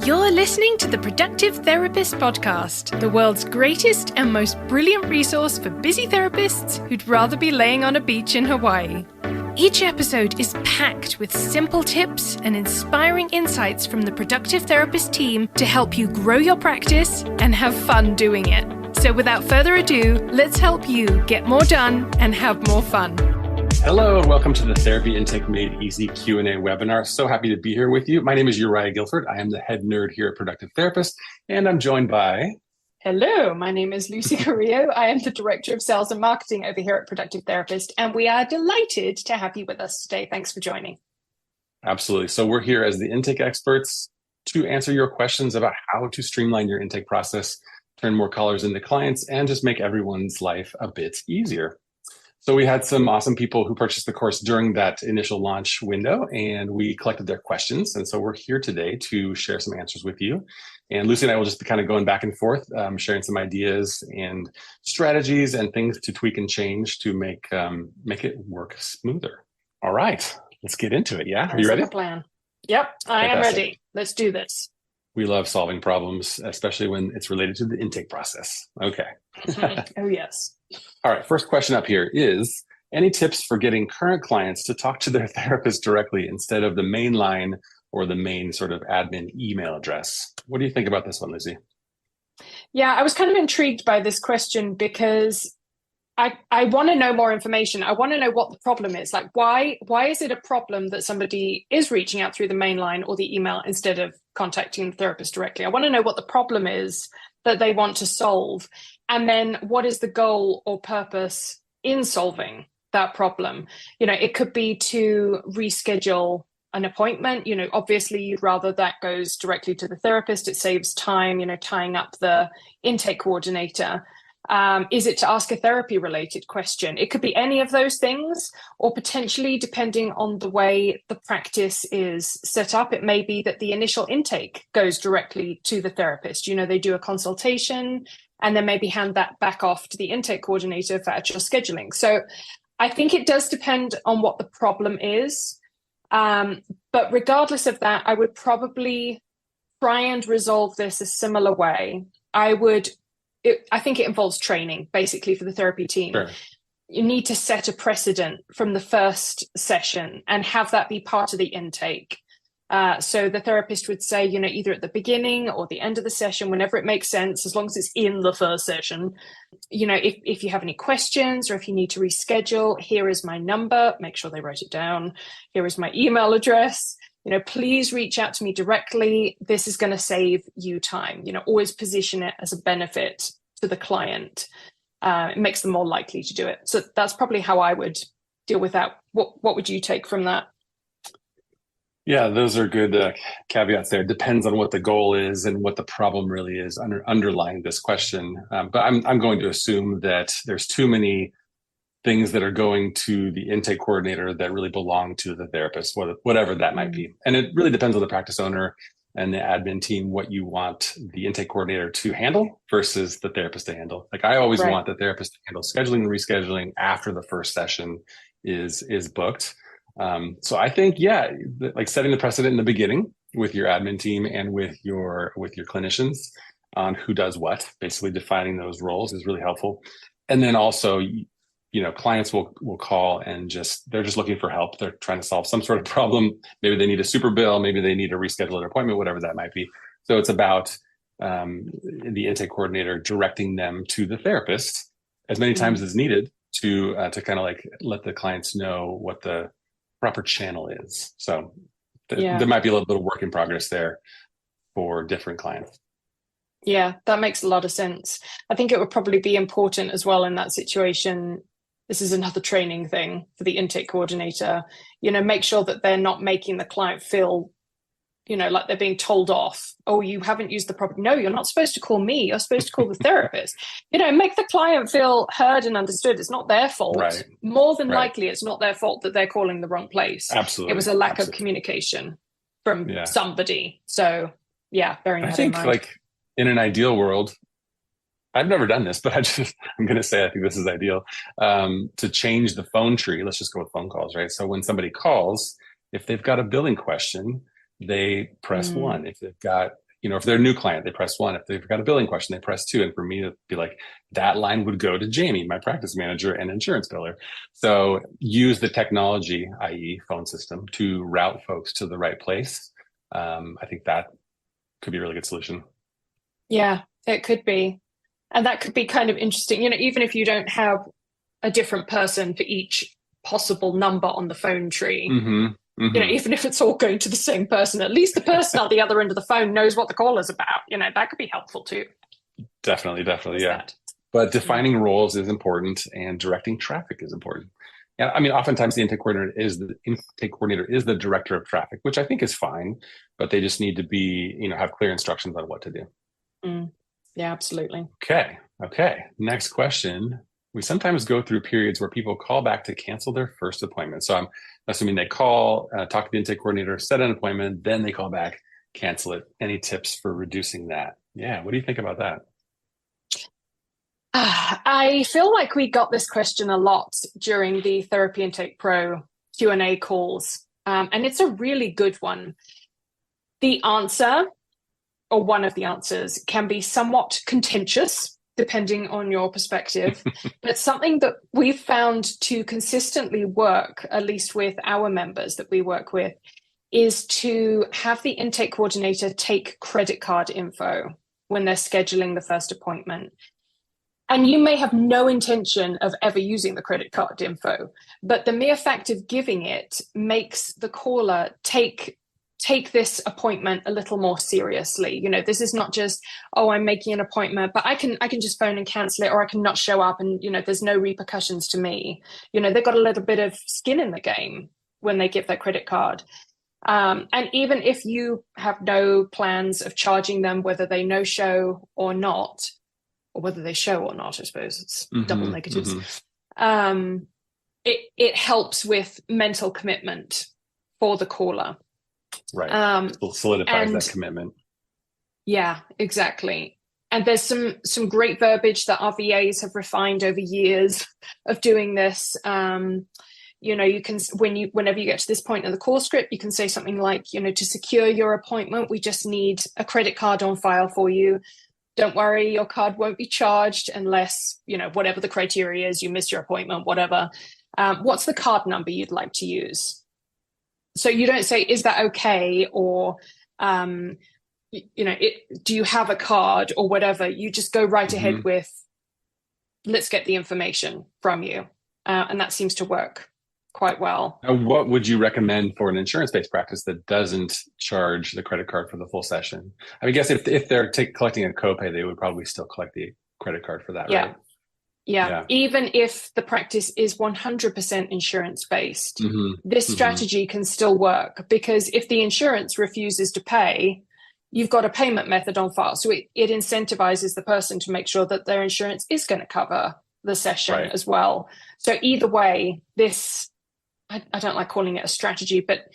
You're listening to the Productive Therapist Podcast, the world's greatest and most brilliant resource for busy therapists who'd rather be laying on a beach in Hawaii. Each episode is packed with simple tips and inspiring insights from the Productive Therapist team to help you grow your practice and have fun doing it. So without further ado, let's help you get more done and have more fun. Hello, and welcome to the Therapy Intake Made Easy Q&A webinar. So happy to be here with you. My name is Uriah Guilford. I am the head nerd here at Productive Therapist, and I'm joined by... Hello, my name is Luci Carrillo. I am the Director of Sales and Marketing over here at Productive Therapist, and we are delighted to have you with us today. Thanks for joining. Absolutely. So we're here as the intake experts to answer your questions about how to streamline your intake process, turn more callers into clients, and just make everyone's life a bit easier. So we had some awesome people who purchased the course during that initial launch window, and we collected their questions. And so we're here today to share some answers with you. And Luci and I will just be kind of going back and forth, sharing some ideas and strategies and things to tweak and change to make it work smoother. All right, let's get into it. Yeah, are you ready? Plan. Yep, I am ready. Let's do this. We love solving problems, especially when it's related to the intake process. Okay. Oh, yes. All right, first question up here is, any tips for getting current clients to talk to their therapist directly instead of the main line or the main sort of admin email address? What do you think about this one, Luci? Yeah, I was kind of intrigued by this question because I want to know more information. I want to know what the problem is. Like, why is it a problem that somebody is reaching out through the main line or the email instead of contacting the therapist directly? I want to know what the problem is that they want to solve. And then what is the goal or purpose in solving that problem? You know, it could be to reschedule an appointment. You know, obviously you'd rather that goes directly to the therapist. It saves time, you know, tying up the intake coordinator. Is it to ask a therapy related question? It could be any of those things, or potentially, depending on the way the practice is set up, it may be that the initial intake goes directly to the therapist. You know, they do a consultation and then maybe hand that back off to the intake coordinator for actual scheduling. So I think it does depend on what the problem is. But regardless of that, I would probably try and resolve this a similar way. I think it involves training, basically, for the therapy team. Sure. You need to set a precedent from the first session and have that be part of the intake. So the therapist would say, you know, either at the beginning or the end of the session, whenever it makes sense, as long as it's in the first session, you know, if you have any questions or if you need to reschedule, here is my number. Make sure they write it down. Here is my email address. You know, please reach out to me directly. This is going to save you time. You know, always position it as a benefit to the client. It makes them more likely to do it. So that's probably how I would deal with that. What would you take from that? Yeah, those are good caveats there. Depends on what the goal is and what the problem really is underlying this question. But I'm going to assume that there's too many things that are going to the intake coordinator that really belong to the therapist, whatever that might be. And it really depends on the practice owner and the admin team, what you want the intake coordinator to handle versus the therapist to handle. Like, I always want the therapist to handle scheduling and rescheduling after the first session is booked. So I think, yeah, like setting the precedent in the beginning with your admin team and with your clinicians on who does what, basically defining those roles is really helpful. And then also, you know, clients will call and they're just looking for help. They're trying to solve some sort of problem. Maybe they need a super bill. Maybe they need to reschedule an appointment, whatever that might be. So it's about the intake coordinator directing them to the therapist as many times as needed to kind of like let the clients know what the proper channel is. So there might be a little bit of work in progress there for different clients. Yeah, that makes a lot of sense. I think it would probably be important as well in that situation. This is another training thing for the intake coordinator, you know, make sure that they're not making the client feel, you know, like they're being told off. Oh, you haven't used the proper. No, you're not supposed to call me. You're supposed to call the therapist. You know, make the client feel heard and understood. It's not their fault. Right. More than likely, it's not their fault that they're calling the wrong place. Absolutely. It was a lack of communication from somebody. So yeah, bearing that in mind. Like in an ideal world, I've never done this, but I'm going to say I think this is ideal, to change the phone tree. Let's just go with phone calls, right? So when somebody calls, if they've got a billing question, they press 1. If they've got if they're a new client, they press 1. If they've got a billing question, they press 2. And for me to be like, that line would go to Jamie, my practice manager and insurance biller. So use the technology, i.e. phone system, to route folks to the right place. I think that could be a really good solution. Yeah, it could be. And that could be kind of interesting, even if you don't have a different person for each possible number on the phone tree, even if it's all going to the same person, at least the person at the other end of the phone knows what the call is about. That could be helpful too. Definitely. Yeah. But defining roles is important, and directing traffic is important. Yeah, I mean, oftentimes the intake coordinator is the director of traffic, which I think is fine, but they just need to be, have clear instructions on what to do. Yeah, absolutely. Okay. Next question. We sometimes go through periods where people call back to cancel their first appointment. So I'm assuming they call, talk to the intake coordinator, set an appointment, then they call back, cancel it. Any tips for reducing that? Yeah. What do you think about that? I feel like we got this question a lot during the Therapy Intake Pro Q&A calls, and it's a really good one. The answer, or one of the answers, can be somewhat contentious, depending on your perspective, but something that we've found to consistently work, at least with our members that we work with, is to have the intake coordinator take credit card info when they're scheduling the first appointment. And you may have no intention of ever using the credit card info, but the mere fact of giving it makes the caller take this appointment a little more seriously. This is not just, I'm making an appointment, but I can just phone and cancel it, or I can not show up and, there's no repercussions to me. They've got a little bit of skin in the game when they give their credit card. And even if you have no plans of charging them, whether they no-show or not, or whether they show or not, I suppose it's double negatives. It helps with mental commitment for the caller. Right. It solidifies that commitment. Yeah, exactly. And there's some great verbiage that our VAs have refined over years of doing this. You can, whenever you get to this point in the call script, you can say something like, to secure your appointment, we just need a credit card on file for you. Don't worry, your card won't be charged unless, whatever the criteria is, you miss your appointment, whatever. What's the card number you'd like to use? So you don't say, is that okay? Or, do you have a card or whatever? You just go right ahead with, let's get the information from you. And that seems to work quite well. Now, what would you recommend for an insurance-based practice that doesn't charge the credit card for the full session? I guess if they're collecting a copay, they would probably still collect the credit card for that, right? Yeah. Even if the practice is 100% insurance-based, this strategy can still work, because if the insurance refuses to pay, you've got a payment method on file. So it incentivizes the person to make sure that their insurance is going to cover the session as well. So either way, I don't like calling it a strategy, but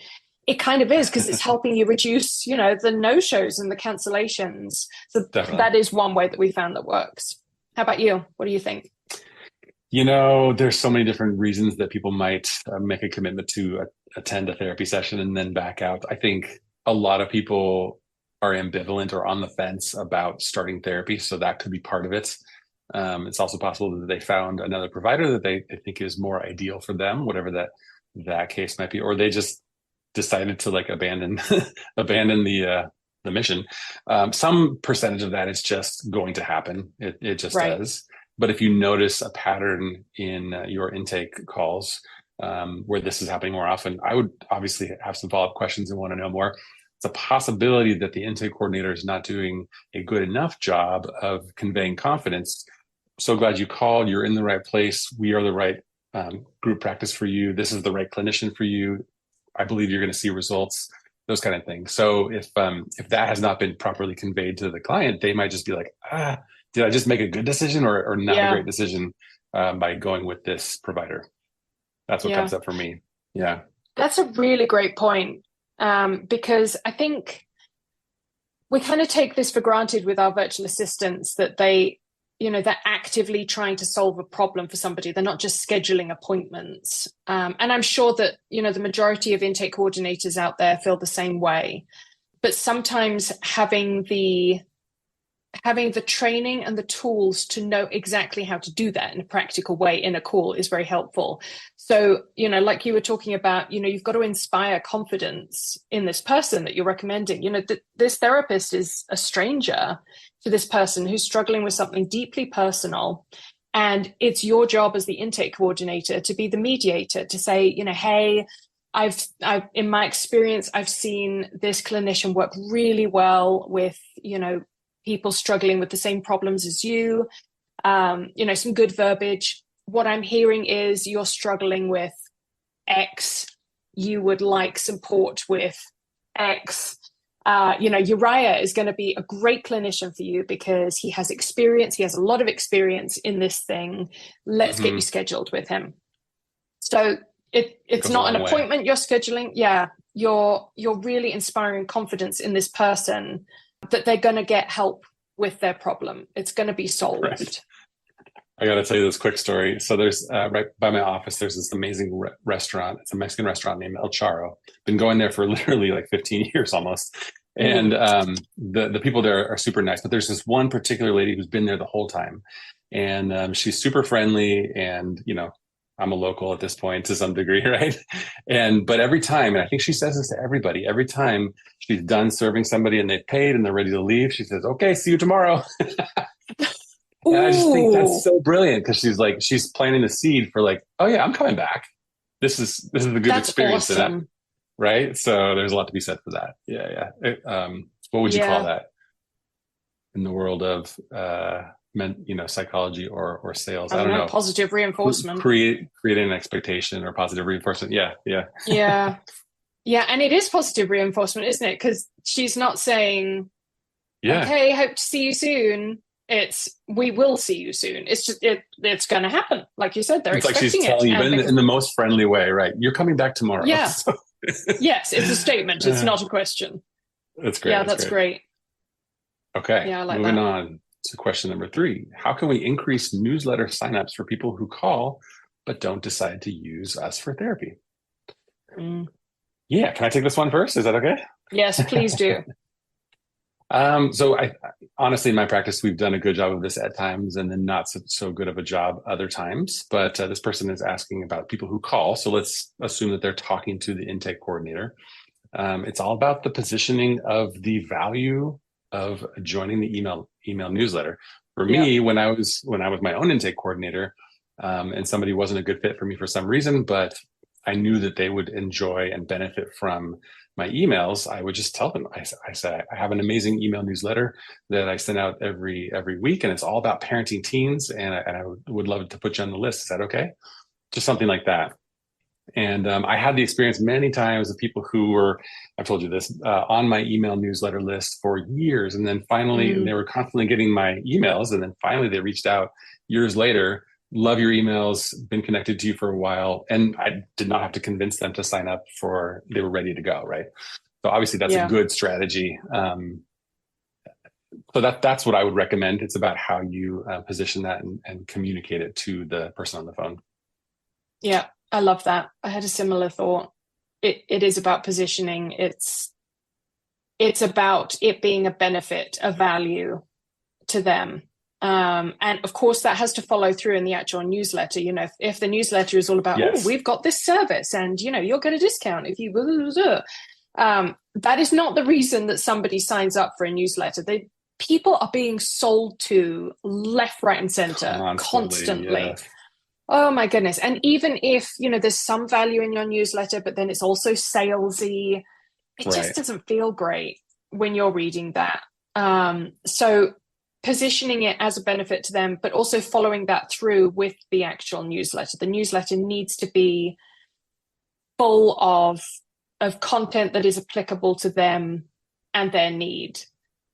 it kind of is, because it's helping you reduce, the no-shows and the cancellations. So that is one way that we found that works. How about you? What do you think? There's so many different reasons that people might make a commitment to attend a therapy session and then back out. I think a lot of people are ambivalent or on the fence about starting therapy, so that could be part of it. It's also possible that they found another provider that they think is more ideal for them, whatever that case might be, or they just decided to abandon the mission. Some percentage of that is just going to happen. It just does. But if you notice a pattern in your intake calls where this is happening more often, I would obviously have some follow-up questions and want to know more. It's a possibility that the intake coordinator is not doing a good enough job of conveying confidence. So glad you called. You're in the right place. We are the right group practice for you. This is the right clinician for you. I believe you're going to see results, those kind of things. So if that has not been properly conveyed to the client, they might just be like, did I just make a good decision or not a great decision by going with this provider? That's what comes up for me. Yeah. That's a really great point, because I think we kind of take this for granted with our virtual assistants, that they're actively trying to solve a problem for somebody. They're not just scheduling appointments. And I'm sure that, the majority of intake coordinators out there feel the same way. But sometimes having the training and the tools to know exactly how to do that in a practical way in a call is very helpful. So, like you were talking about, you've got to inspire confidence in this person that you're recommending. This therapist is a stranger to this person who's struggling with something deeply personal. And it's your job as the intake coordinator to be the mediator, to say, hey, I've in my experience, I've seen this clinician work really well with, people struggling with the same problems as you, some good verbiage. What I'm hearing is you're struggling with X. You would like support with X. Uriah is going to be a great clinician for you because he has experience. He has a lot of experience in this thing. Let's get you scheduled with him. So it's not an appointment you're scheduling. Yeah, you're really inspiring confidence in this person that they're going to get help with their problem. It's going to be solved. Right. I got to tell you this quick story. So there's right by my office, there's this amazing restaurant. It's a Mexican restaurant named El Charro. Been going there for literally like 15 years almost. And the people there are super nice. But there's this one particular lady who's been there the whole time. And she's super friendly. And, I'm a local at this point to some degree, right? But every time, and I think she says this to everybody, every time she's done serving somebody and they've paid and they're ready to leave, she says, "Okay, see you tomorrow." And I just think that's so brilliant because she's planting the seed for like, oh yeah, I'm coming back. This is the good experience, awesome. Right? So there's a lot to be said for that. Yeah. What would you call that in the world of psychology or sales? I don't know. Positive reinforcement. Creating an expectation or positive reinforcement. Yeah. Yeah. And it is positive reinforcement, isn't it? Because she's not saying, okay, hope to see you soon. It's, we will see you soon. It's just, it's going to happen. Like you said, they're expecting it. It's like she's telling you in the most friendly way, right? You're coming back tomorrow. Yeah. Yes, it's a statement. It's not a question. That's great. Yeah, that's great. Okay. Yeah, I like moving that. on to question number 3. How can we increase newsletter signups for people who call but don't decide to use us for therapy? Yeah. Can I take this one first? Is that okay? Yes, please do. So I honestly, in my practice, we've done a good job of this at times and then not so good of a job other times. But this person is asking about people who call. So let's assume that they're talking to the intake coordinator. It's all about the positioning of the value of joining the email newsletter. For me, when I was my own intake coordinator, and somebody wasn't a good fit for me for some reason, but I knew that they would enjoy and benefit from my emails, I would just tell them, I said, I have an amazing email newsletter that I send out every week, and it's all about parenting teens, and I would love to put you on the list. Is that okay? Just something like that. And I had the experience many times of people who were, I've told you this, on my email newsletter list for years. And then finally, they were constantly getting my emails. And then finally they reached out years later, love your emails, been connected to you for a while. And I did not have to convince them to sign up they were ready to go, right? So obviously that's a good strategy. So that's what I would recommend. It's about how you position that and communicate it to the person on the phone. Yeah. I love that. I had a similar thought. It is about positioning. It's about it being a benefit, a value to them. And of course, that has to follow through in the actual newsletter. If the newsletter is all about, we've got this service and, you'll get a discount if you, that is not the reason that somebody signs up for a newsletter. People are being sold to left, right, and center constantly. Yeah. Oh my goodness. And even if, there's some value in your newsletter, but then it's also salesy, it just doesn't feel great when you're reading that. So positioning it as a benefit to them, but also following that through with the actual newsletter. The newsletter needs to be full of content that is applicable to them and their need.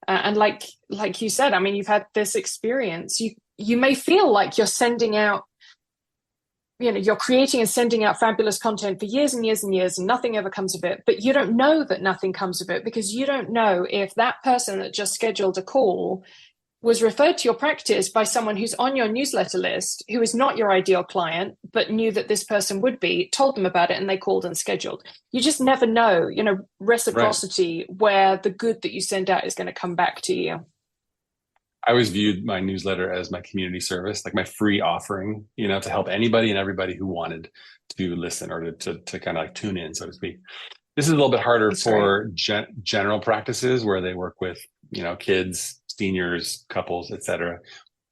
And like you said, I mean, you've had this experience. You may feel like you're sending out, you're creating and sending out fabulous content for years and years and years, and nothing ever comes of it. But you don't know that nothing comes of it because you don't know if that person that just scheduled a call was referred to your practice by someone who's on your newsletter list, who is not your ideal client, but knew that this person would be, told them about it, and they called and scheduled. You just never know, reciprocity, where the good that you send out is going to come back to you. I always viewed my newsletter as my community service, like my free offering, to help anybody and everybody who wanted to listen or to kind of like tune in, so to speak. This is a little bit harder for general practices where they work with, kids, seniors, couples, etc.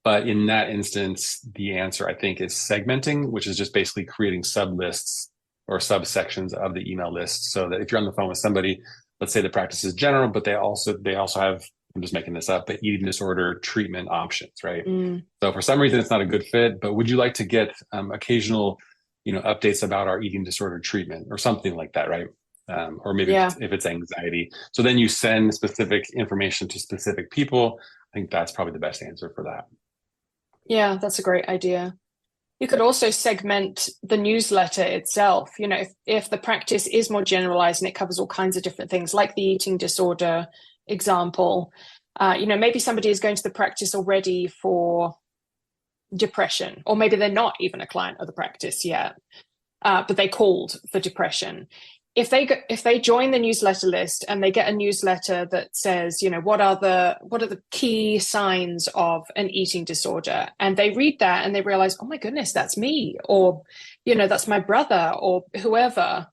But in that instance, the answer, I think, is segmenting, which is just basically creating sub lists or subsections of the email list, so that if you're on the phone with somebody, let's say the practice is general, but they also have, I'm just making this up, the eating disorder treatment options, right? So for some reason, it's not a good fit, but would you like to get occasional, updates about our eating disorder treatment or something like that, right? Or maybe if it's anxiety. So then you send specific information to specific people. I think that's probably the best answer for that. Yeah, that's a great idea. You could also segment the newsletter itself. If the practice is more generalized and it covers all kinds of different things, like the eating disorder example, maybe somebody is going to the practice already for depression, or maybe they're not even a client of the practice yet, but they called for depression. If they join the newsletter list and they get a newsletter that says, what are the key signs of an eating disorder, and they read that and they realize, oh my goodness, that's me, or that's my brother, or whoever,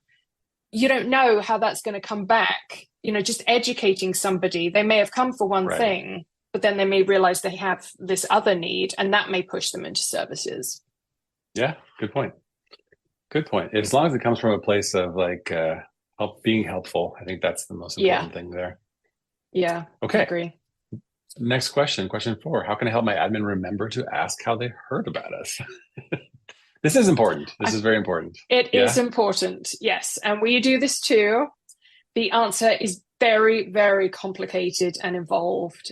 you don't know how that's going to come back. Just educating somebody, they may have come for one thing, but then they may realize they have this other need, and that may push them into services. Yeah, good point. Good point. As long as it comes from a place of being helpful, I think that's the most important thing there. Yeah. Okay. I agree. Next question 4. How can I help my admin remember to ask how they heard about us? This is important. This is very important. It is important. Yes. And we do this too. The answer is very, very complicated and involved.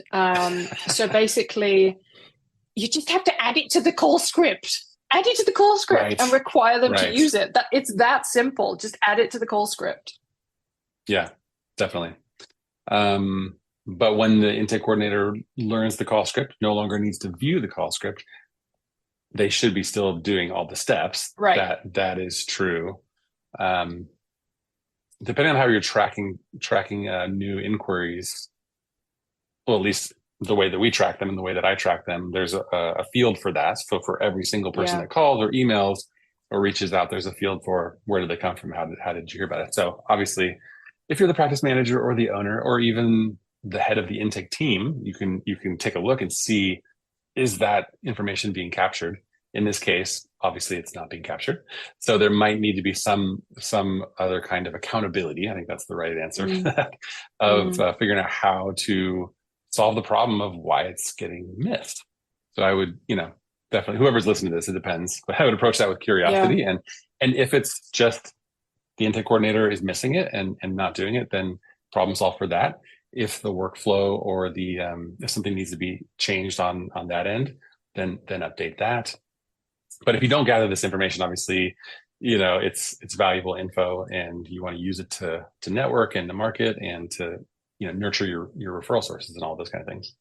So basically, you just have to add it to the call script. Add it to the call script and require them to use it. It's that simple. Just add it to the call script. Yeah, definitely. But when the intake coordinator learns the call script, no longer needs to view the call script, they should be still doing all the steps. Right. That is true. Depending on how you're tracking new inquiries, well, at least the way that we track them and the way that I track them, there's a field for that. So for every single person that calls or emails or reaches out, there's a field for where did they come from? How did you hear about it? So obviously, if you're the practice manager or the owner or even the head of the intake team, you can take a look and see, is that information being captured? In this case, obviously it's not being captured. So there might need to be some other kind of accountability. I think that's the right answer for that, of figuring out how to solve the problem of why it's getting missed. So I would, definitely, whoever's listening to this, it depends, but I would approach that with curiosity. And if it's just the intake coordinator is missing it and not doing it, then problem solve for that. If the workflow or if something needs to be changed on that end, then update that. But if you don't gather this information, obviously, it's valuable info, and you want to use it to network and to market and to nurture your referral sources and all those kind of things.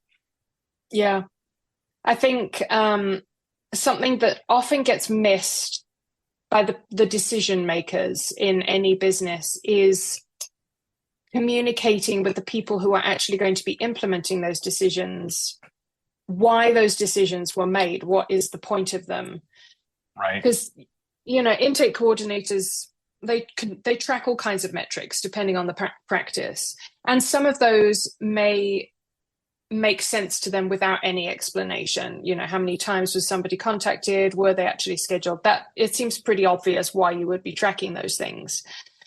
Yeah, I think something that often gets missed by the decision makers in any business is communicating with the people who are actually going to be implementing those decisions, why those decisions were made, what is the point of them. Right. Because, intake coordinators, they track all kinds of metrics depending on the practice. And some of those may make sense to them without any explanation. How many times was somebody contacted? Were they actually scheduled? That it seems pretty obvious why you would be tracking those things.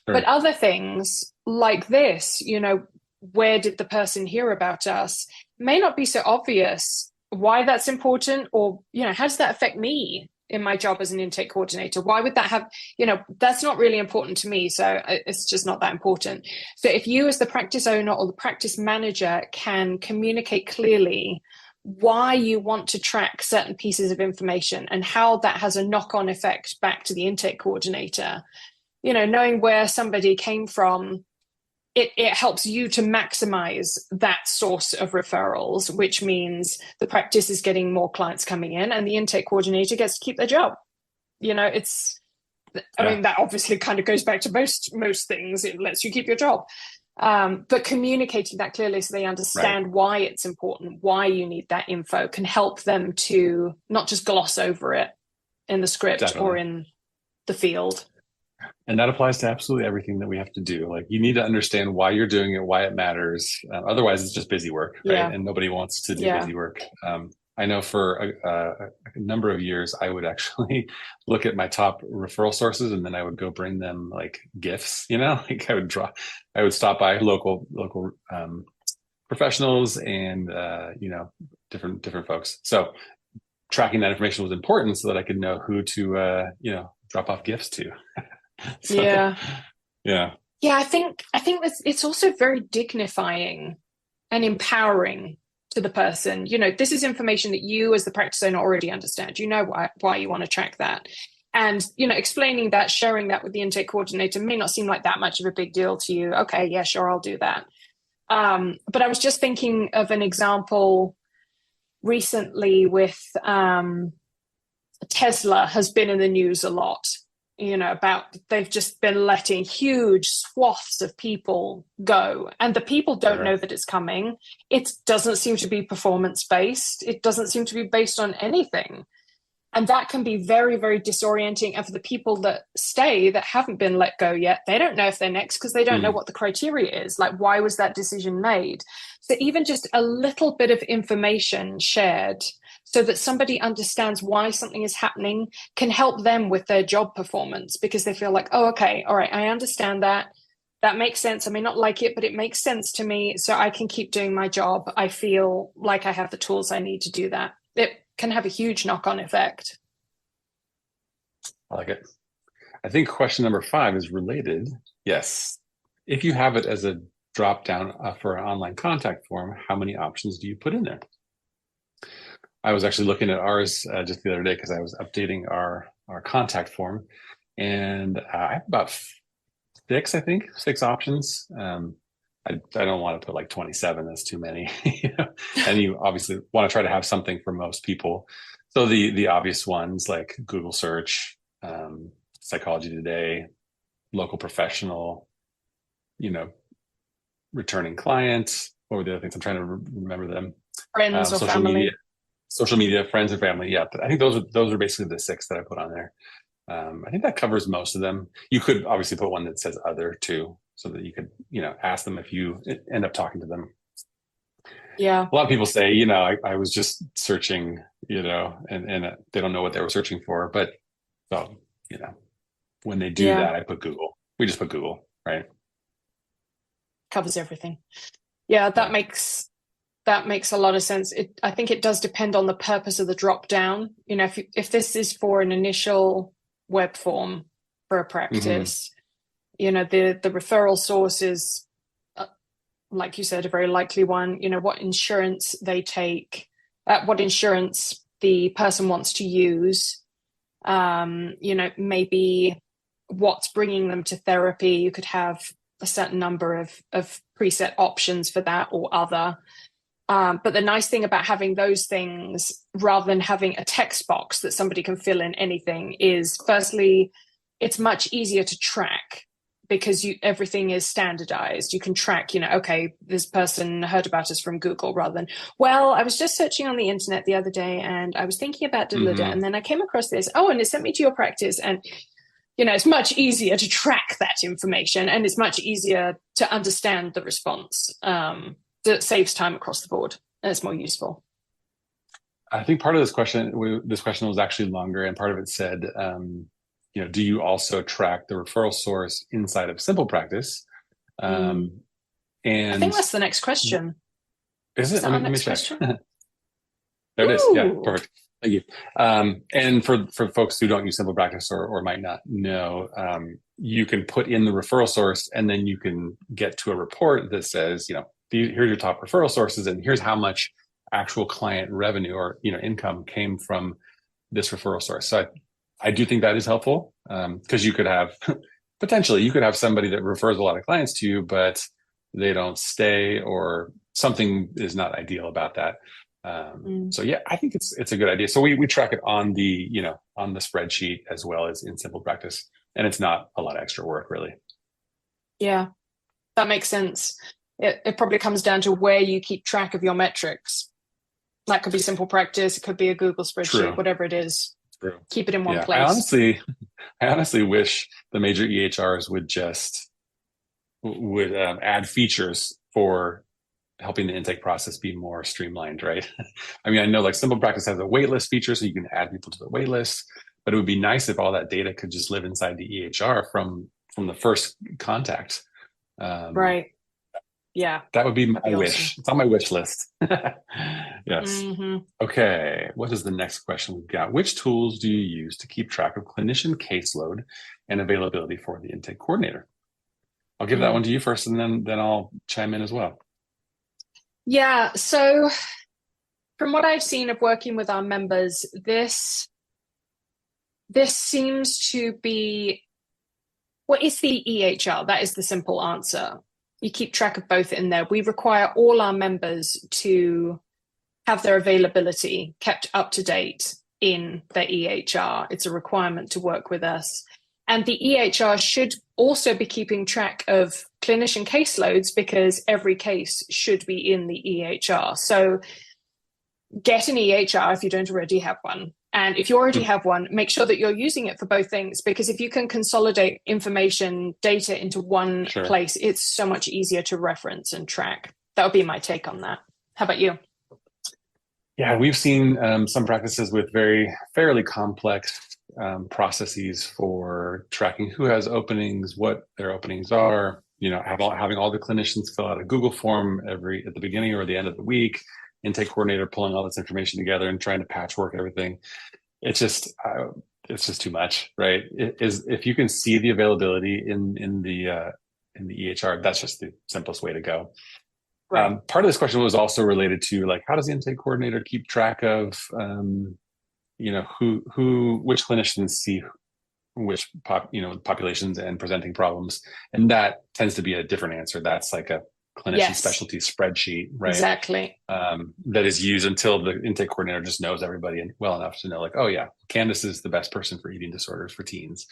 Sure. But other things like this, where did the person hear about us, may not be so obvious why that's important, or, how does that affect me in my job as an intake coordinator? Why would that have, that's not really important to me. So it's just not that important. So if you as the practice owner or the practice manager can communicate clearly why you want to track certain pieces of information and how that has a knock-on effect back to the intake coordinator, knowing where somebody came from it helps you to maximize that source of referrals, which means the practice is getting more clients coming in and the intake coordinator gets to keep their job. You know, I mean, that obviously kind of goes back to most things. It lets you keep your job. But communicating that clearly so they understand why it's important, why you need that info, can help them to not just gloss over it in the script or in the field. And that applies to absolutely everything that we have to do. Like, you need to understand why you're doing it, why it matters. Otherwise, it's just busy work, right? And nobody wants to do busy work. I know for a number of years, I would actually look at my top referral sources, and then I would go bring them like gifts. You know, like I would stop by local professionals and different folks. So tracking that information was important so that I could know who to drop off gifts to. Yeah. I think it's also very dignifying and empowering to the person. You know, this is information that you as the practice owner already understand. You know why you want to track that. And, you know, explaining that, sharing that with the intake coordinator may not seem like that much of a big deal to you. Okay, yeah, sure, I'll do that. But I was just thinking of an example recently with Tesla has been in the news a lot. You know, about they've just been letting huge swaths of people go, and the people don't know that it's coming. It doesn't seem to be performance based. It doesn't seem to be based on anything. And that can be very, very disorienting. And for the people that stay, that haven't been let go yet, they don't know if they're next because they don't know what the criteria is. Like, why was that decision made? So even just a little bit of information shared so that somebody understands why something is happening can help them with their job performance, because they feel like, oh, okay, all right, I understand that. That makes sense. I may not like it, but it makes sense to me, so I can keep doing my job. I feel like I have the tools I need to do that. It can have a huge knock-on effect. I like it. I think question number 5 is related. Yes. If you have it as a drop-down for an online contact form, how many options do you put in there? I was actually looking at ours just the other day because I was updating our contact form, and I have about 6 options. I don't want to put like 27. That's too many. And you obviously want to try to have something for most people. So the obvious ones like Google search, Psychology Today, local professional, returning clients. What were the other things? I'm trying to remember them. Friends or family. Social media, friends and family. Yeah, I think those are basically the 6 that I put on there. I think that covers most of them. You could obviously put one that says other too, so that you could, ask them if you end up talking to them. Yeah. A lot of people say, I was just searching, and they don't know what they were searching for. But so, when they do that, I put Google. We just put Google, right? Covers everything. Yeah, that makes a lot of sense. I think it does depend on the purpose of the drop down. If this is for an initial web form for a practice, the referral source is, like you said, a very likely one. What insurance they take, what insurance the person wants to use, maybe what's bringing them to therapy. You could have a certain number of preset options for that or other. But the nice thing about having those things rather than having a text box that somebody can fill in anything is, firstly, it's much easier to track because everything is standardized. You can track, okay, this person heard about us from Google, rather than, well, I was just searching on the internet the other day and I was thinking about and then I came across this. Oh, and it sent me to your practice. And, it's much easier to track that information, and it's much easier to understand the response. That saves time across the board, and it's more useful. I think part of this question was actually longer, and part of it said, do you also track the referral source inside of Simple Practice? And I think that's the next question. Is it? Let me check. There it is. Yeah, perfect. Thank you. And for folks who don't use Simple Practice or might not know, you can put in the referral source, and then you can get to a report that says, here's your top referral sources, and here's how much actual client revenue or income came from this referral source. So I do think that is helpful, because you could have somebody that refers a lot of clients to you, but they don't stay, or something is not ideal about that. So yeah, I think it's a good idea. So we track it on the, on the spreadsheet as well as in Simple Practice, and it's not a lot of extra work really. Yeah, that makes sense. It probably comes down to where you keep track of your metrics. That could be Simple Practice, it could be a Google spreadsheet, True. Whatever it is. True. Keep it in one place. I honestly wish the major EHRs would add features for helping the intake process be more streamlined, right? I mean, I know like Simple Practice has a waitlist feature, so you can add people to the waitlist, but it would be nice if all that data could just live inside the EHR from the first contact. Right. Yeah. That would be my wish. Awesome. It's on my wish list. Yes. Mm-hmm. Okay. What is the next question we've got? Which tools do you use to keep track of clinician caseload and availability for the intake coordinator? I'll give that one to you first, and then I'll chime in as well. Yeah. So from what I've seen of working with our members, this seems to be, well, it's the EHR. That is the simple answer. You keep track of both in there. We require all our members to have their availability kept up to date in their EHR. It's a requirement to work with us. And the EHR should also be keeping track of clinician caseloads, because every case should be in the EHR. So get an EHR if you don't already have one. And if you already have one, make sure that you're using it for both things, because if you can consolidate information, data into one place, it's so much easier to reference and track. That would be my take on that. How about you? Yeah, we've seen some practices with fairly complex processes for tracking who has openings, what their openings are, having all the clinicians fill out a Google form at the beginning or the end of the week, intake coordinator pulling all this information together and trying to patchwork everything. It's just too much, right? If you can see the availability in the EHR, that's just the simplest way to go. Right. Part of this question was also related to like, how does the intake coordinator keep track of which clinicians see which populations and presenting problems, and that tends to be a different answer. That's like a clinician specialty spreadsheet, right? Exactly. That is used until the intake coordinator just knows everybody well enough to know, like, oh yeah, Candace is the best person for eating disorders for teens,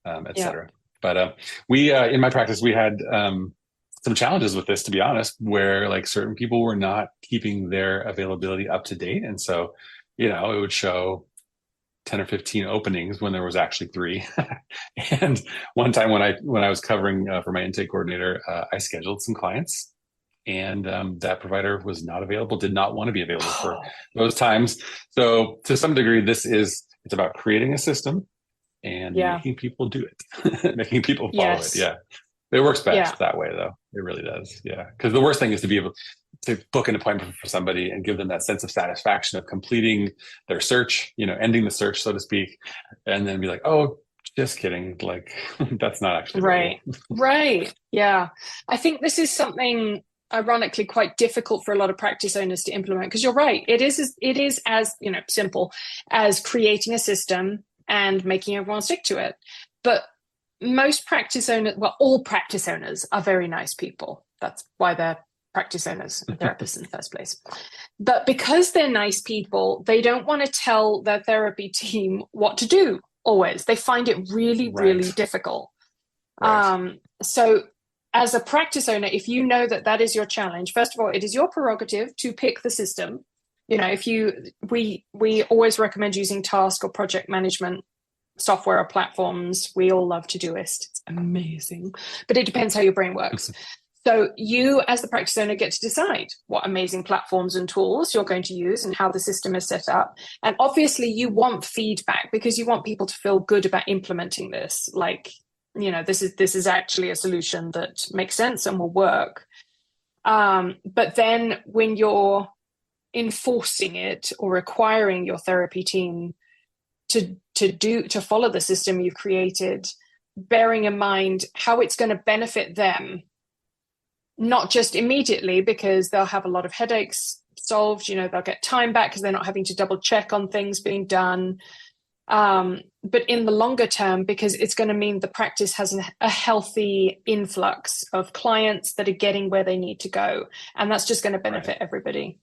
et cetera. But we in my practice, we had some challenges with this, to be honest, where like certain people were not keeping their availability up to date, and so it would show 10 or 15 openings when there was actually 3. And one time when I was covering for my intake coordinator, I scheduled some clients, and that provider was not available, did not want to be available for those times. So to some degree, it's about creating a system and making people do it, making people follow it. Yeah. It works best that way, though. It really does. Yeah. Because the worst thing is to be able to book an appointment for somebody and give them that sense of satisfaction of completing their search, ending the search, so to speak, and then be like, oh, just kidding. Like, that's not actually right. Right. Yeah. I think this is something ironically quite difficult for a lot of practice owners to implement, because you're right. It is as simple as creating a system and making everyone stick to it. But most practice owners, all practice owners are very nice people. That's why they're practice owners and therapists in the first place. But because they're nice people, they don't want to tell their therapy team what to do always. They find it really, really difficult. Right. So as a practice owner, if you know that is your challenge, first of all, it is your prerogative to pick the system. We always recommend using task or project management software or platforms. We all love Todoist. It's amazing, but it depends how your brain works. So you, as the practice owner, get to decide what amazing platforms and tools you're going to use and how the system is set up. And obviously you want feedback, because you want people to feel good about implementing this. Like, this is actually a solution that makes sense and will work. But then when you're enforcing it or requiring your therapy team to follow the system you've created, bearing in mind how it's going to benefit them, not just immediately, because they'll have a lot of headaches solved, they'll get time back because they're not having to double check on things being done. But in the longer term, because it's going to mean the practice has a healthy influx of clients that are getting where they need to go. And that's just going to benefit everybody.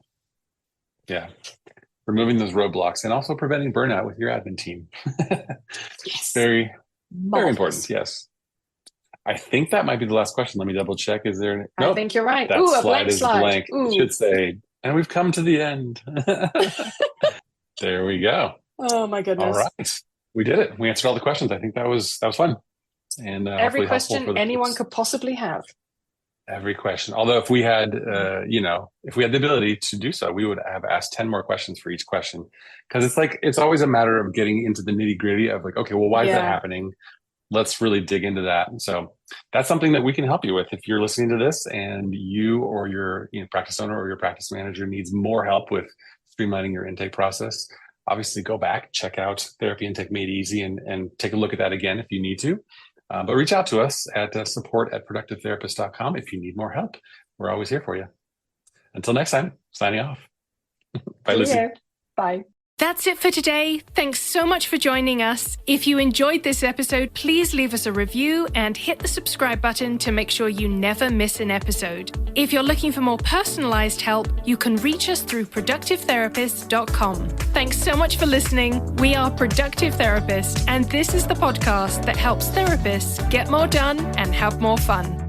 Yeah. Removing those roadblocks and also preventing burnout with your admin team. Yes. Very important. Yes. I think that might be the last question. Let me double check. Is there? Nope. I think you're right. That Ooh, slide is blank. Ooh. It should say, and we've come to the end. There we go. Oh my goodness. All right. We did it. We answered all the questions. I think that was fun. And every question anyone could possibly have. Every question. Although if we had, if we had the ability to do so, we would have asked 10 more questions for each question. Because it's always a matter of getting into the nitty gritty of like, okay, well, why is that happening? Let's really dig into that. And so that's something that we can help you with. If you're listening to this and you or your practice owner or your practice manager needs more help with streamlining your intake process, obviously go back, check out Therapy Intake Made Easy and take a look at that again if you need to. But reach out to us at support@productivetherapist.com if you need more help. We're always here for you. Until next time, signing off. Bye, Luci. Bye. That's it for today. Thanks so much for joining us. If you enjoyed this episode, please leave us a review and hit the subscribe button to make sure you never miss an episode. If you're looking for more personalized help, you can reach us through productivetherapist.com. Thanks so much for listening. We are Productive Therapist, and this is the podcast that helps therapists get more done and have more fun.